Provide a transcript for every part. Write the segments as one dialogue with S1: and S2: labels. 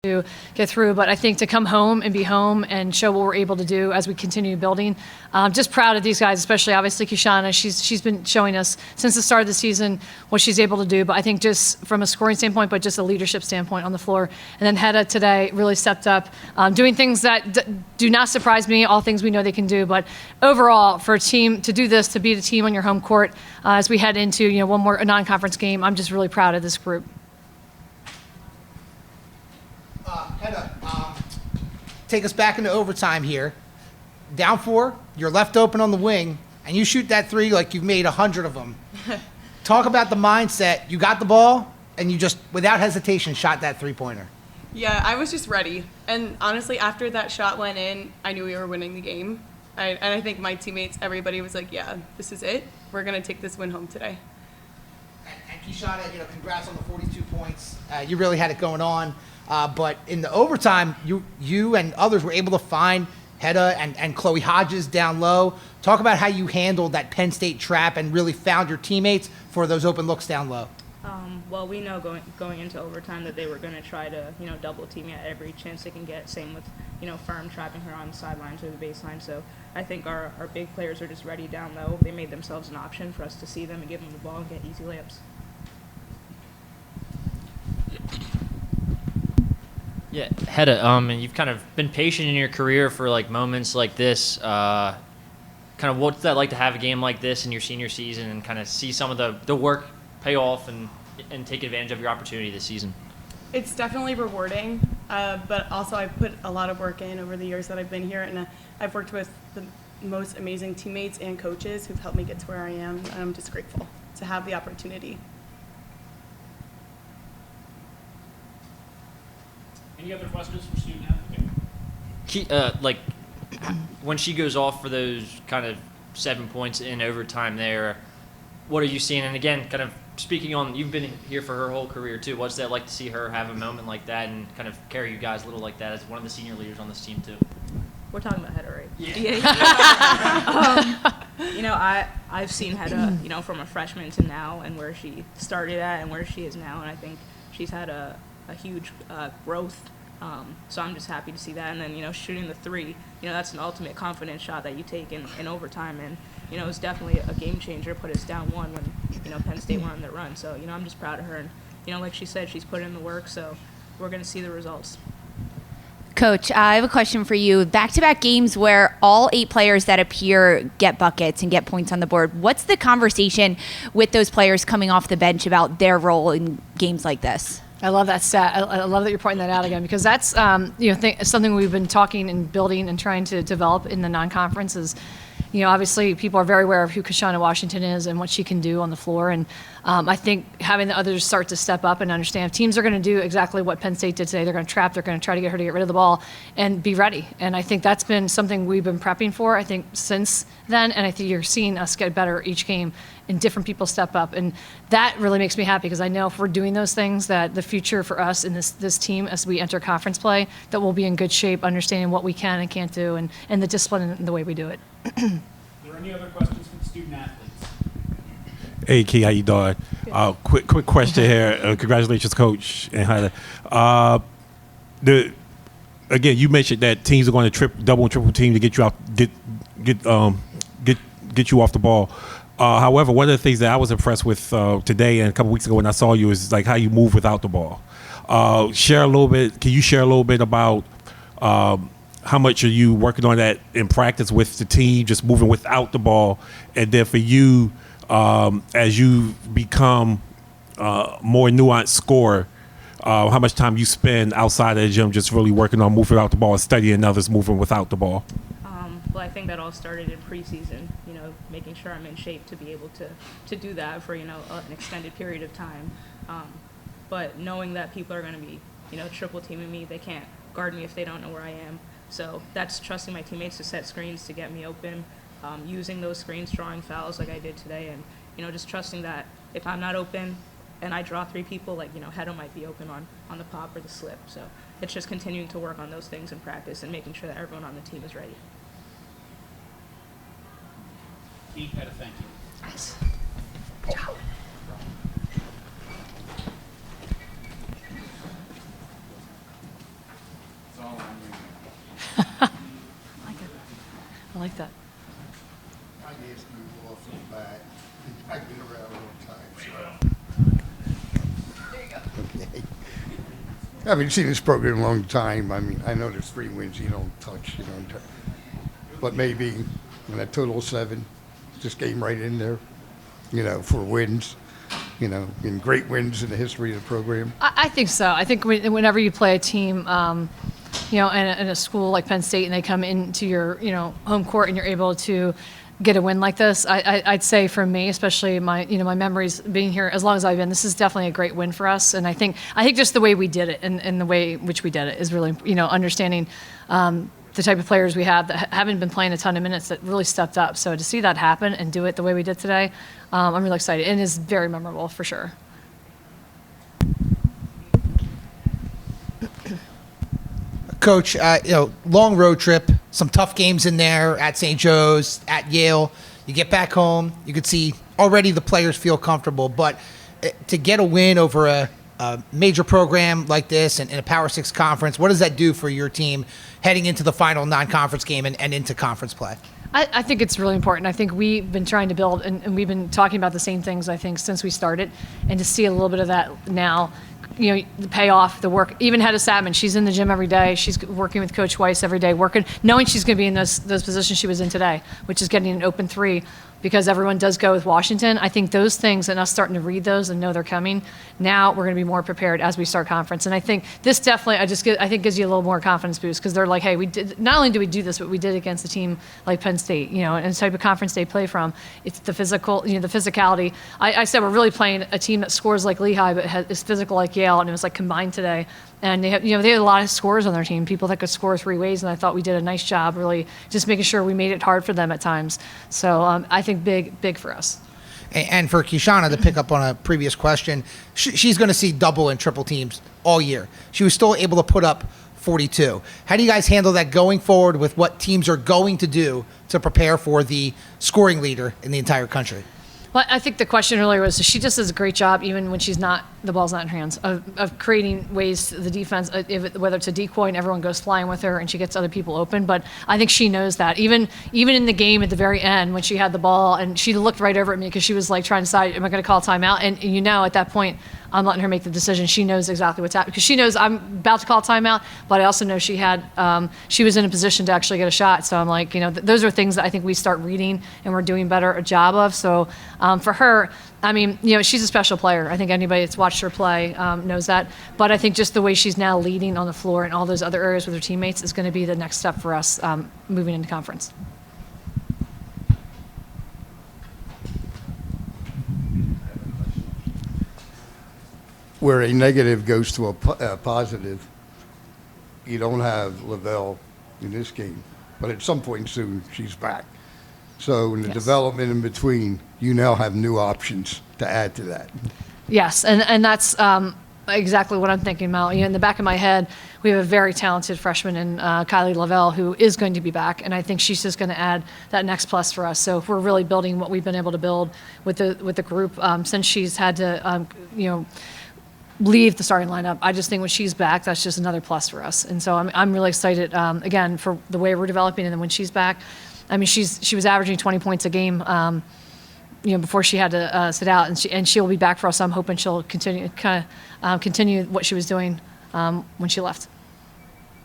S1: to get through, but I think to come home and be home and show what we're able to do as we continue building. Just proud of these guys, especially obviously Kishana. She's been showing us since the start of the season what she's able to do, but I think just from a scoring standpoint, but just a leadership standpoint on the floor. And then Hedda today really stepped up, doing things that do not surprise me, all things we know they can do. But overall, for a team to do this, to beat a team on your home court as we head into one more non-conference game, I'm just really proud of this group.
S2: Hedda, take us back into overtime here. Down 4, you're left open on the wing, and you shoot that 3 like you've made 100 of them. Talk about the mindset. You got the ball, and you just, without hesitation, shot that 3-pointer.
S3: Yeah, I was just ready. And honestly, after that shot went in, I knew we were winning the game. And I think my teammates, everybody was like, yeah, this is it. We're going to take this win home today.
S2: And Kishana, congrats on the 42 points. You really had it going on. But in the overtime, you and others were able to find Hedda and Chloe Hodges down low. Talk about how you handled that Penn State trap and really found your teammates for those open looks down low.
S4: Well, we know going into overtime that they were going to try to, double team me at every chance they can get. Same with, Firm trapping her on the sidelines or the baseline. So I think our big players are just ready down low. They made themselves an option for us to see them and give them the ball and get easy layups.
S5: Yeah, Hedda, and you've kind of been patient in your career for like moments like this. Kind of what's that like to have a game like this in your senior season and kind of see some of the work pay off and take advantage of your opportunity this season?
S3: It's definitely rewarding, but also I've put a lot of work in over the years that I've been here, and I've worked with the most amazing teammates and coaches who've helped me get to where I am, and I'm just grateful to have the opportunity.
S6: Any other questions for student athlete?
S5: Like when she goes off for those kind of 7 points in overtime there, what are you seeing? And again, kind of speaking on, you've been here for her whole career too. What's that like to see her have a moment like that and kind of carry you guys a little like that as one of the senior leaders on this team too?
S4: We're talking about Hedda, right?
S5: Yeah.
S4: I've seen Hedda, from a freshman to now and where she started at and where she is now, and I think she's had a huge growth. So I'm just happy to see that. And then, shooting the 3, that's an ultimate confidence shot that you take in overtime. And, it was definitely a game changer, put us down 1 when, Penn State went on their run. So, I'm just proud of her. And, like she said, she's put in the work, so we're going to see the results.
S7: Coach, I have a question for you. Back-to-back games where all 8 players that appear get buckets and get points on the board. What's the conversation with those players coming off the bench about their role in games like this?
S1: I love that stat. I love that you're pointing that out again because that's something we've been talking and building and trying to develop in the non-conference is, obviously people are very aware of who Kishana Washington is and what she can do on the floor. And I think having the others start to step up and understand if teams are going to do exactly what Penn State did today. They're going to trap. They're going to try to get her to get rid of the ball and be ready. And I think that's been something we've been prepping for, I think, since then. And I think you're seeing us get better each game and different people step up. And that really makes me happy because I know if we're doing those things that the future for us in this team as we enter conference play, that we'll be in good shape, understanding what we can and can't do and the discipline and the way we do it.
S6: Are there any other questions from student athletes?
S8: Hey, Key, how you doing? Quick question here. Congratulations, Coach. And again, you mentioned that teams are going to double and triple team to get you out, get you off the ball. However, one of the things that I was impressed with today and a couple weeks ago when I saw you is like how you move without the ball. Can you share a little bit about how much are you working on that in practice with the team, just moving without the ball? And then for you, as you become more nuanced scorer, how much time you spend outside of the gym just really working on moving without the ball and studying others moving without the ball?
S4: Well, I think that all started in preseason, making sure I'm in shape to be able to do that for, an extended period of time. But knowing that people are going to be, triple teaming me, they can't guard me if they don't know where I am. So that's trusting my teammates to set screens to get me open, using those screens, drawing fouls like I did today, and, just trusting that if I'm not open and I draw 3 people, like, Hedda might be open on the pop or the slip. So it's just continuing to work on those things in practice and making sure that everyone on the team is ready.
S6: Hedda, thank you.
S1: Nice. I like that.
S9: I guess move off the bat. I've been around a long time, so. Okay. I haven't seen this program in a long time. I mean, I know there's 3 wins you don't touch, but maybe in that total of 7, just game right in there, for wins, and great wins in the history of the program.
S1: I think so. I think whenever you play a team, in a school like Penn State, and they come into your, home court, and you're able to get a win like this, I'd say for me, especially my memories being here as long as I've been, this is definitely a great win for us. And I think just the way we did it and the way in which we did it is really, understanding the type of players we have that haven't been playing a ton of minutes that really stepped up. So to see that happen and do it the way we did today, I'm really excited. And it's very memorable for sure.
S2: Coach, long road trip, some tough games in there at St. Joe's, at Yale. You get back home, you could see already the players feel comfortable, but to get a win over a major program like this and in a Power 6 conference, what does that do for your team heading into the final non-conference game and into conference play?
S1: I think it's really important. I think we've been trying to build, and we've been talking about the same things, I think, since we started, and to see a little bit of that now, the payoff, the work. Even Hedda Satman, she's in the gym every day. She's working with Coach Weiss every day, knowing she's going to be in those positions she was in today, which is getting an open 3, because everyone does go with Washington. I think those things and us starting to read those and know they're coming, now we're going to be more prepared as we start conference. And I think this definitely, I think gives you a little more confidence boost, because they're like, hey, not only do we do this, but we did it against a team like Penn State, and the type of conference they play from. It's the physical, the physicality. I said we're really playing a team that scores like Lehigh, but is physical like Yale, and it was like combined today. And they have, they had a lot of scorers on their team, people that could score 3 ways, and I thought we did a nice job really just making sure we made it hard for them at times. So I think big for us.
S2: And for Kishana, to pick up on a previous question, she's going to see double and triple teams all year. She was still able to put up 42. How do you guys handle that going forward with what teams are going to do to prepare for the scoring leader in the entire country?
S1: Well, I think the question earlier was, she just does a great job, even when the ball's not in her hands, of creating ways to the defense, whether it's a decoy and everyone goes flying with her and she gets other people open. But I think she knows that. Even in the game at the very end, when she had the ball and she looked right over at me because she was like trying to decide, am I going to call timeout? And at that point, I'm letting her make the decision. She knows exactly what's happening, because she knows I'm about to call timeout, but I also know she was in a position to actually get a shot. So I'm like, those are things that I think we start reading and we're doing better a job of. So for her, I mean, she's a special player. I think anybody that's watched her play knows that. But I think just the way she's now leading on the floor and all those other areas with her teammates is going to be the next step for us moving into conference.
S9: Where a negative goes to a positive, you don't have Lavelle in this game, but at some point soon she's back. So in the development in between, you now have new options to add to that.
S1: Yes, and that's exactly what I'm thinking, Mel. In the back of my head, we have a very talented freshman in Kylie Lavelle who is going to be back, and I think she's just going to add that next plus for us. So if we're really building what we've been able to build with the group since she's had to, leave the starting lineup, I just think when she's back, that's just another plus for us. And so I'm really excited again for the way we're developing, and then when she's back, I mean she was averaging 20 points a game. Before she had to sit out, and she'll be back for us. I'm hoping she'll continue what she was doing when she left.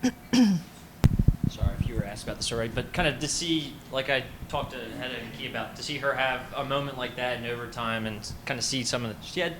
S5: Sorry if you were asked about this already, but kind of to see, like I talked to Hedda and Key about, to see her have a moment like that in overtime and kind of see some of the,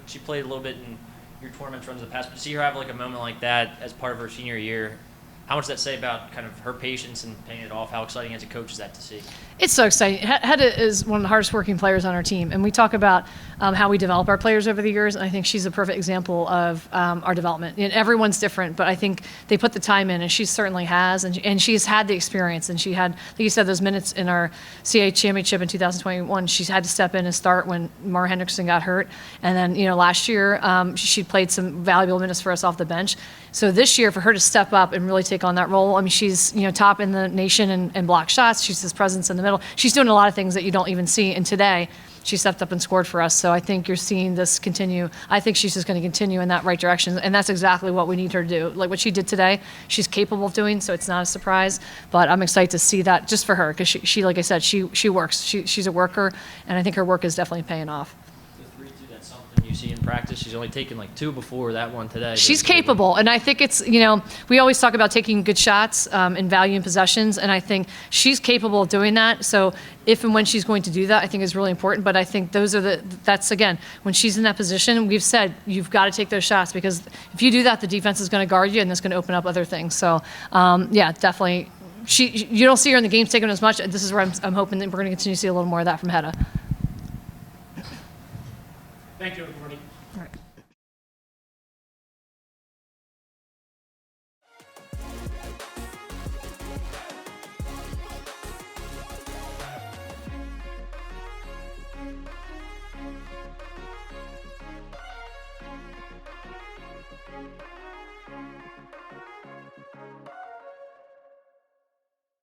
S5: she played a little bit in your tournament runs in the past, but to see her have like a moment like that as part of her senior year, how much does that say about kind of her patience and paying it off? How exciting as a coach is that to see? It's
S1: so exciting. Hedda is one of the hardest working players on our team, and we talk about how we develop our players over the years, and I think she's a perfect example of our development. And everyone's different, but I think they put the time in, and she certainly has, and she's had the experience, and she had, like you said, those minutes in our CA championship in 2021. She's had to step in and start when Mara Hendrickson got hurt, and then last year she played some valuable minutes for us off the bench. So this year, for her to step up and really take on that role, I mean, she's top in the nation in block shots. She's his presence in the middle. She's doing a lot of things that you don't even see. And today, she stepped up and scored for us. So I think you're seeing this continue. I think she's just going to continue in that right direction, and that's exactly what we need her to do. Like what she did today, she's capable of doing, so it's not a surprise. But I'm excited to see that just for her, because she like I said, she works. She's a worker, and I think her work is definitely paying off.
S5: The 3-2, that's something you see in practice. She's only taken like 2 before that one today. but
S1: She's
S5: it's really-
S1: capable, and I think it's, we always talk about taking good shots and value in possessions, and I think she's capable of doing that. So if and when she's going to do that, I think is really important. But I think that's again, when she's in that position, we've said you've got to take those shots, because if you do that, the defense is going to guard you, and that's going to open up other things. So yeah, definitely. You don't see her in the games taking as much. This is where I'm hoping that we're going to continue to see a little more of that from Hedda.
S6: Thank you, everybody.
S1: All right.